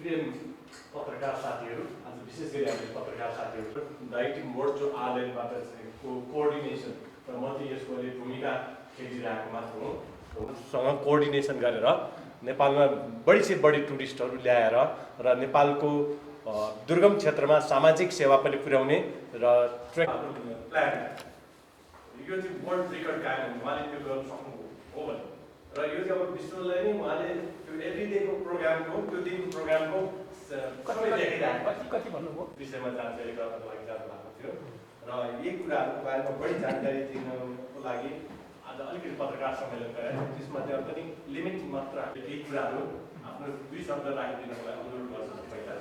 प्रिय पत्रकार साथीहरू, आज विशेष गरी हामीले पत्रकार साथीहरू डाइरेक्टिभ मोड जो आलेनबाट कोअर्डिनेसन र म चाहिँ यसको भूमिका खेलिरहेको मात्र हुँ सँग कोअर्डिनेसन गरेर नेपालमा बढी से बढी टुरिस्टहरू ल्याएर र नेपालको दुर्गम क्षेत्रमा सामाजिक सेवा पनि पुर्याउने र ट्रेक प्लान यो चाहिँ वर्ल्ड रेकर्ड कायम हुन्छ उहाँले त्यो गर्न सक्नु हो भने र यो चाहिँ अब विश्वलाई नै उहाँले त्यो एभ्रिडेको प्रोग्रामको त्यो दिनको प्रोग्रामको कति भन्नुभयो विषयमा जानकारी गर्नको लागि जानु भएको थियो र यही कुराहरूको बारेमा बढी जानकारी दिनको लागि आज अलिकति पत्रकार सम्मेलन गरायो त्यसमा चाहिँ पनि लिमिट मात्र केही कुराहरू आफ्नो 2 शब्द राखिदिनको लागि अनुरोध गर्छु पहिला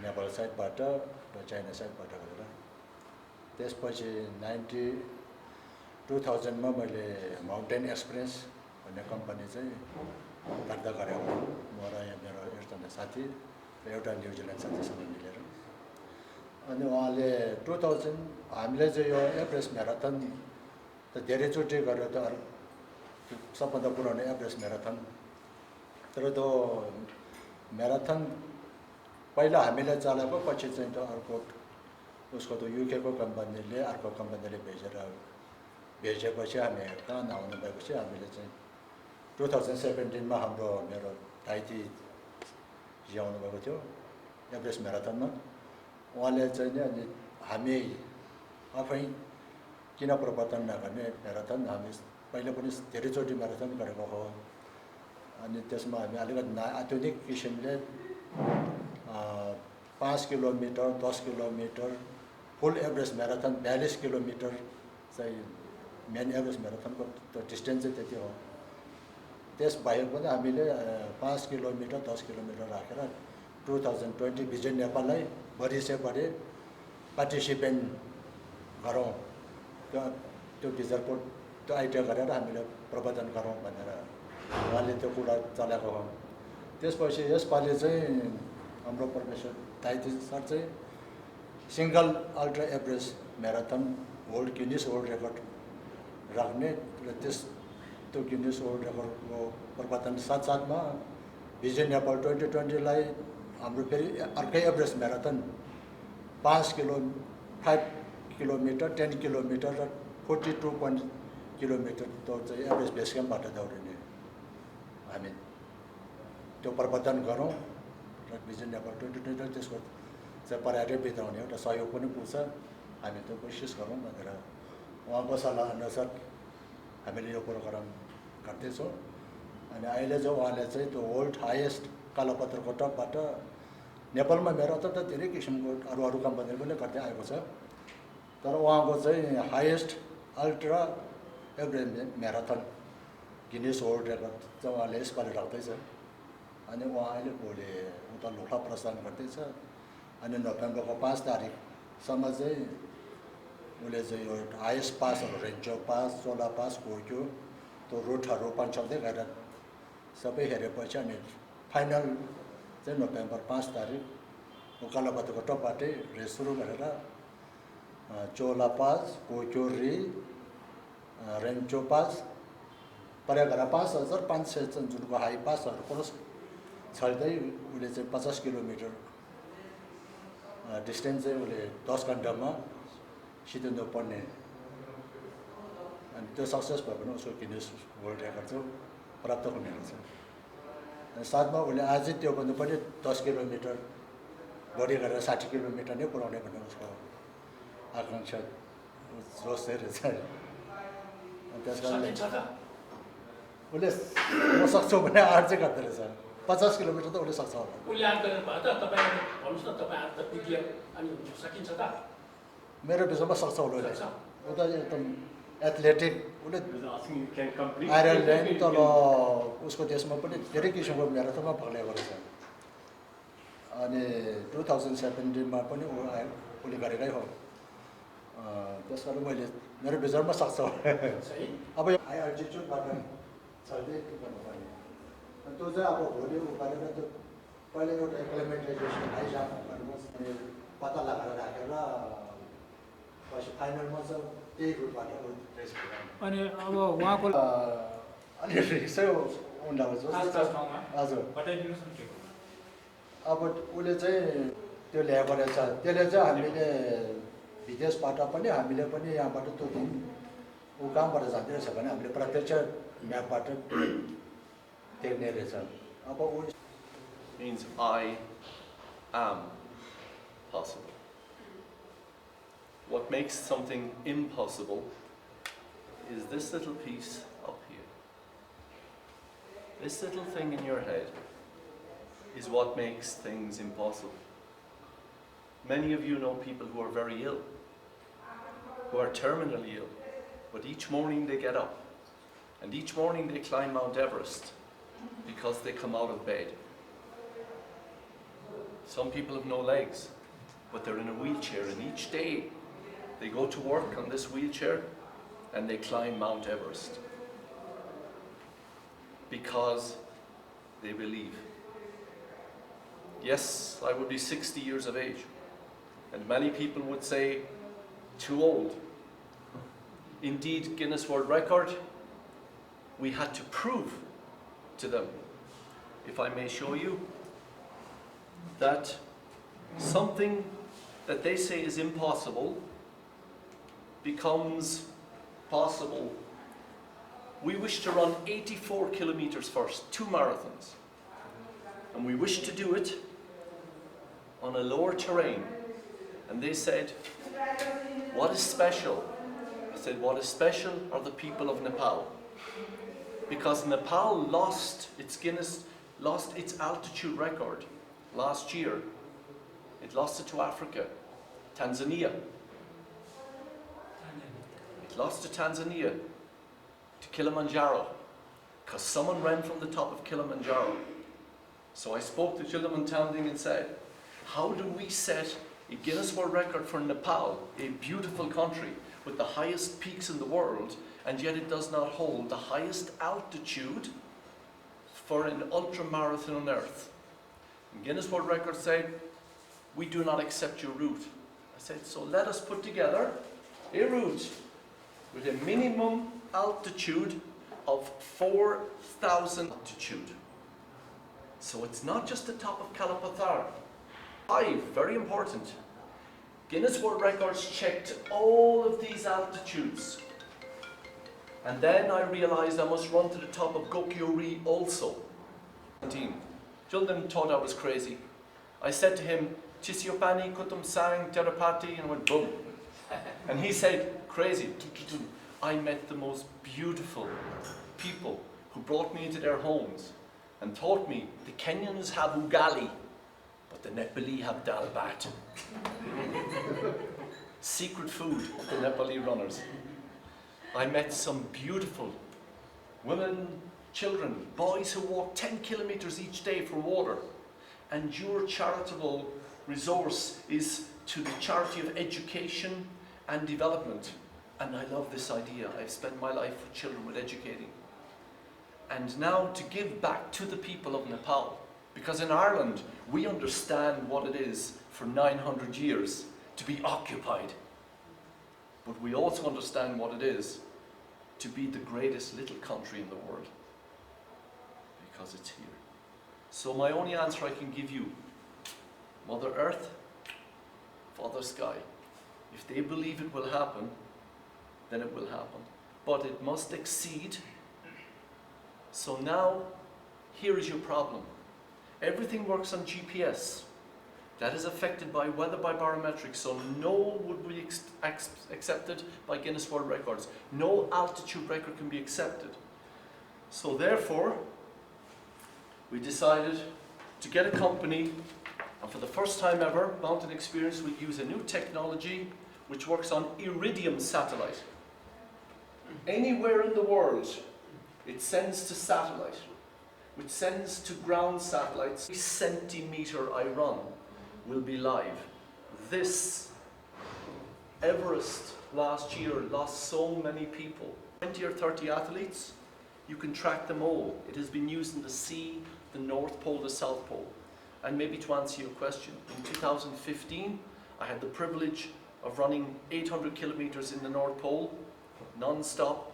नेपाल साइडबाट र चाइना साइडबाट गरेर त्यसपछि 2000 मा मैले माउन्टेन एक्सप्रेस भन्ने कम्पनी चाहिँ दर्ता गरेको म र यहाँ मेरो एकजना साथी र एउटा न्युजिल्यान्ड साथीसँग मिलेर अनि उहाँले 2000 हामीले चाहिँ यो एभरेस्ट म्याराथन त धेरैचोटि गरेर त सबभन्दा पुरानो एभरेस्ट म्याराथन तर त्यो म्याराथन पहिला हामीले चलाएको पछि चाहिँ त अर्को उसको त युकेको कम्पनीले अर्को कम्पनीले भेजेपछि हामी कहाँ नआउनु भएपछि हामीले चाहिँ 2017 मा हाम्रो मेरो दाइती जियाउनु भएको थियो एभरेस्ट म्याराथनमा उहाँले चाहिँ नि अनि हामी आफै किन प्रवर्तन नगर्ने म्याराथन हामी पहिले पनि धेरैचोटि म्याराथन गरेको हो अनि त्यसमा हामी अलिकति आधुनिक किसिमले 5 kilometre 10 kilometre full Everest marathon 42 kilometre चाहिँ मेन एभरेस्ट म्याराथनको त्यो डिस्टेन्स चाहिँ त्यति हो त्यसबाहेक पनि हामीले 5 किलोमिटर 10 किलोमिटर राखेर 2020 विजय नेपाललाई बढी से बढी पार्टिसिपेन्ट गरौँ त्यो टिचरको त्यो आइडिया गरेर हामीले प्रबन्धन गरौँ भनेर उहाँले त्यो कुरा चलाएको हो त्यसपछि यसपालि चाहिँ हाम्रो प्रोफेसर दाइती सर चाहिँ single ultra Everest marathon world Guinness world record राख्ने र त्यो गिनिस वर्ल्ड रेकर्डको प्रवर्तन साथसाथमा विजय नेपाल 2020 लाई हाम्रो फेरि अर्कै एभरेस्ट म्याराथन 5 किलोमिटर 10 किलोमिटर र 42 किलोमिटर त्यो चाहिँ एभरेस्ट बेस क्याम्पबाट दौडिने हामी त्यो प्रवर्तन गरौँ र विजय नेपाल 2020 त्यसको चाहिँ पर्याय बिताउने एउटा सहयोग पनि पुग्छ हामी त्यो कोसिस गरौँ भनेर उहाँको सल्लाह अनुसार हामीले यो प्रोग्राम गर्दैछौँ अनि अहिले चाहिँ उहाँले चाहिँ त्यो वर्ल्ड हाइएस्ट कालोपत्रको टपबाट नेपालमा म्याराथन त धेरै किसिमको अरू कम्पनीले पनि गर्दै आएको छ तर उहाँको चाहिँ highest ultra Everest marathon Guinness world record चाहिँ उहाँले यसपालि राख्दैछ अनि उहाँ अहिले भोलि उता लोठा प्रस्थान गर्दैछ अनि नोभेम्बरको 5 तारिकसम्म चाहिँ उसले चाहिँ यो हाइएस्ट पासहरू रेन्चो पास चोला पास कोक्यो त्यो रुटहरू पन्छाउँदै गएर सबै हेरेपछि अनि फाइनल चाहिँ नोभेम्बर 5 तारिक कालोपत्रको टपबाटै रेस सुरु गरेर चोला पास कोक्यो रेन्चो पास पर्यागरा 5500 जुनको हाई पासहरू क्रस छर्दै उसले चाहिँ 50 किलोमिटर डिस्टेन्स चाहिँ उसले 10 घन्टामा सिद्धिनु पर्ने अनि त्यो सक्सेस भयो भने उसको गिनिस वर्ल्ड रेकर्ड चाहिँ प्राप्त हुने रहेछ साथमा उसले अझै त्योभन्दा पनि 10 किलोमिटर बढी गरेर 60 किलोमिटर नै पुऱ्याउने भन्ने उसको आकाङ्क्षा जोस चाहिँ रहेछ त्यस कारणले उसले म सक्छु भने आँट चाहिँ गर्दो रहेछ 50 किलोमिटर त उसले सक्छ होला मेरो विषयमा सक्छ होला ऊ त एकदम एथलेटिक उसले आयरल्यान्ड तल उसको देशमा पनि धेरै किसिमको म्याराथनमा भाग लिएको रहेछ अनि 2017 मा पनि उसले गरेकै हो त्यस कारण मैले मेरो विचारमा सक्छ अब हाई अल्टिट्युडबाट चल्दै गर्नुपर्ने त्यो चाहिँ अब भोलि गरेर त्यो पहिला एउटा एक्लिमेन्टाइजेसन हाई जाम गर्नुहोस् अनि पत्ता लगाएर राखेर पछि फाइनलमा चाहिँ त्यही रुटबाट रेस अनि अब उहाँको अलि रिसै उनीहरूलाई खास जस्तो ठाउँमा हजुर बताइदिनुहोस् न के हो। अब उसले चाहिँ त्यो ल्याएको रहेछ त्यसले चाहिँ हामीले विदेशबाट पनि हामीले पनि यहाँबाट त्यो दिन ऊ कहाँबाट जाँदै रहेछ भने हामीले प्रत्यक्ष म्यापबाट देख्ने रहेछ अब ऊ means I am possible. What makes something impossible is this little piece up here. This little thing in your head is what makes things impossible. Many of you know people who are very ill, who are terminally ill, but each morning they get up and each morning they climb Mount Everest because they come out of bed. Some people have no legs, but they're in a wheelchair, and each day they go to work on this wheelchair and they climb Mount Everest because they believe. Yes, I would be 60 years of age, and many people would say, too old. Indeed, Guinness World Record, we had to prove to them, if I may show you, that something that they say is impossible becomes possible. We wish to run 84 kilometers first, 2 marathons. And we wish to do it on a lower terrain. And they said, what is special? I said, what is special are the people of Nepal. Because Nepal lost its altitude record last year. It lost it to Africa, Tanzania. It lost to Tanzania, to Kilimanjaro, because someone ran from the top of Kilimanjaro. So I spoke to Gilliman Townding and said, how do we set a Guinness World Record for Nepal, a beautiful country with the highest peaks in the world, and yet it does not hold the highest altitude for an ultramarathon on Earth? And Guinness World Record said, we do not accept your route. I said, so let us put together a route with a minimum altitude of 4,000 altitude. So it's not just the top of Kalapathar. 5, very important. Guinness World Records checked all of these altitudes. And then I realized I must run to the top of Gokyori also. Children thought I was crazy. I said to him, Chisiopani Kutum Sang Terapati, and I went boom. And he said, crazy. I met the most beautiful people who brought me into their homes and taught me the Kenyans have ugali, but the Nepali have dal bhat. Secret food of the Nepali runners. I met some beautiful women, children, boys who walk 10 kilometers each day for water. And your charitable resource is to the charity of education and development. And I love this idea. I've spent my life with children, with educating. And now to give back to the people of Nepal. Because in Ireland, we understand what it is for 900 years to be occupied. But we also understand what it is to be the greatest little country in the world. Because it's here. So my only answer I can give you, Mother Earth, Father Sky, if they believe it will happen, then it will happen. But it must exceed. So now, here is your problem. Everything works on GPS. That is affected by weather, by barometrics, so no would be accepted by Guinness World Records. No altitude record can be accepted. So therefore, we decided to get a company, and for the first time ever, Mountain Experience will use a new technology which works on iridium satellite. Anywhere in the world, it sends to satellite, which sends to ground satellites. Every centimeter I run will be live. This Everest last year lost so many people. 20 or 30 athletes, you can track them all. It has been used in the sea, the North Pole, the South Pole. And maybe to answer your question, in 2015, I had the privilege of running 800 kilometers in the North Pole, non-stop,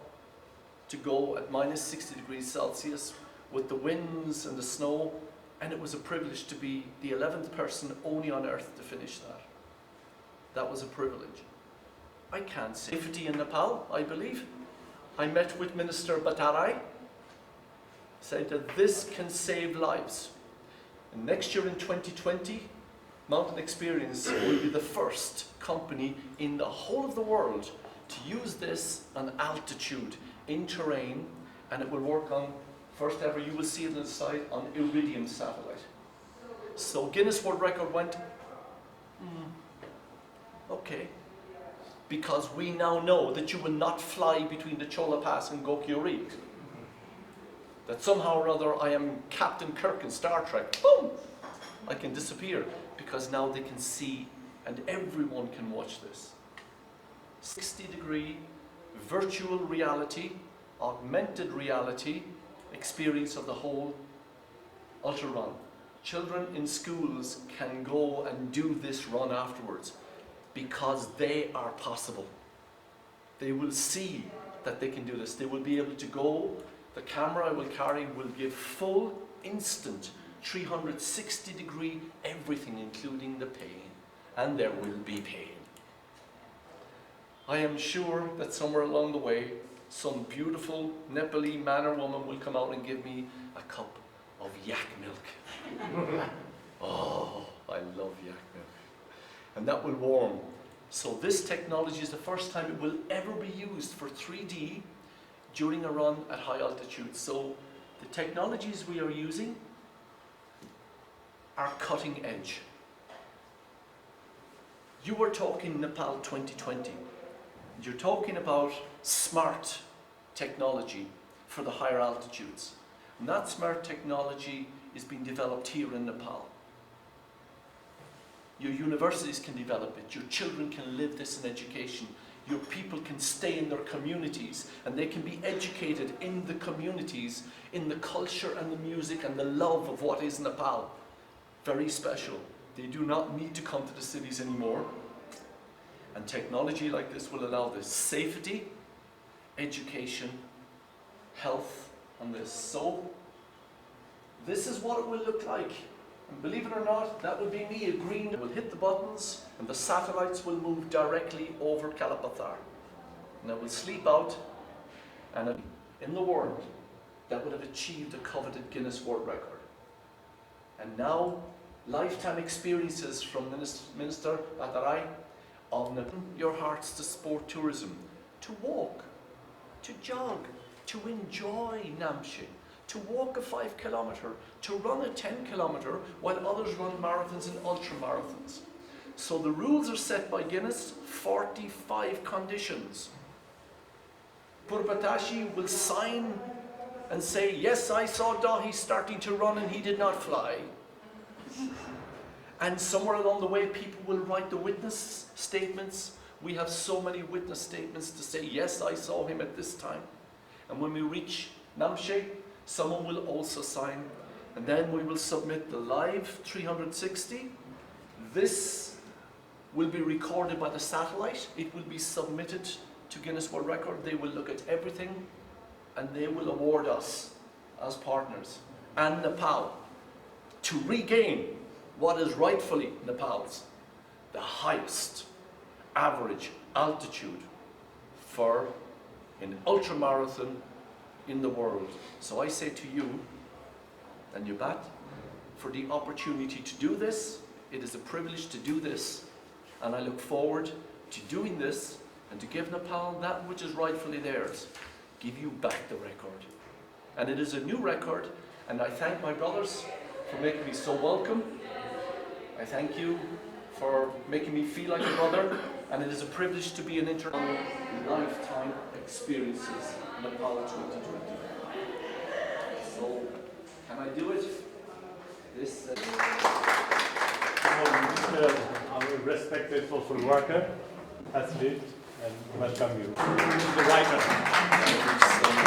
to go at minus 60 degrees Celsius with the winds and the snow, and it was a privilege to be the 11th person only on earth to finish that. That was a privilege. I can't say safety in Nepal, I believe. I met with Minister Bhattarai, said that this can save lives. And next year in 2020, Mountain Experience will be the first company in the whole of the world to use this on altitude, in terrain, and it will work on, first ever, you will see it on the site, on Iridium satellite. So Guinness World Record went, okay. Because we now know that you will not fly between the Chola Pass and Gokyori. That somehow or other I am Captain Kirk in Star Trek. Boom! I can disappear because now they can see and everyone can watch this. 60-degree virtual reality, augmented reality experience of the whole ultra run. Children in schools can go and do this run afterwards because they are possible. They will see that they can do this. They will be able to go. The camera I will carry will give full, instant, 360-degree everything, including the pain. And there will be pain. I am sure that somewhere along the way, some beautiful Nepali man or woman will come out and give me a cup of yak milk. Oh, I love yak milk. And that will warm. So this technology is the first time it will ever be used for 3D during a run at high altitude. So the technologies we are using are cutting edge. You were talking Nepal 2020. You're talking about smart technology for the higher altitudes. And that smart technology is being developed here in Nepal. Your universities can develop it. Your children can live this in education. Your people can stay in their communities and they can be educated in the communities, in the culture and the music and the love of what is Nepal. Very special. They do not need to come to the cities anymore. And technology like this will allow this safety, education, health, and this. So, this is what it will look like. And believe it or not, that will be me, a green. It will hit the buttons, and the satellites will move directly over Kalapathar. And it will sleep out, and in the world, that would have achieved a coveted Guinness World Record. And now, lifetime experiences from Minister Bhattarai of your hearts to sport tourism, to walk, to jog, to enjoy Namche, to walk a 5 kilometre, to run a 10 kilometre, while others run marathons and ultra marathons. So the rules are set by Guinness, 45 conditions. Purpatashi will sign and say, yes, I saw Dahi starting to run and he did not fly. And somewhere along the way, people will write the witness statements. We have so many witness statements to say, yes, I saw him at this time. And when we reach Namche, someone will also sign. And then we will submit the live 360. This will be recorded by the satellite. It will be submitted to Guinness World Record. They will look at everything and they will award us as partners and Nepal to regain what is rightfully Nepal's, the highest average altitude for an ultramarathon in the world. So I say to you, Danyabat, for the opportunity to do this. It is a privilege to do this, and I look forward to doing this and to give Nepal that which is rightfully theirs, give you back the record. And it is a new record, and I thank my brothers for making me so welcome. I thank you for making me feel like a brother, and it is a privilege to be an international lifetime experiences Nepal 2020. So, can I do it? This. Our respected social worker has lived and welcome you. The writer. Thank you so much.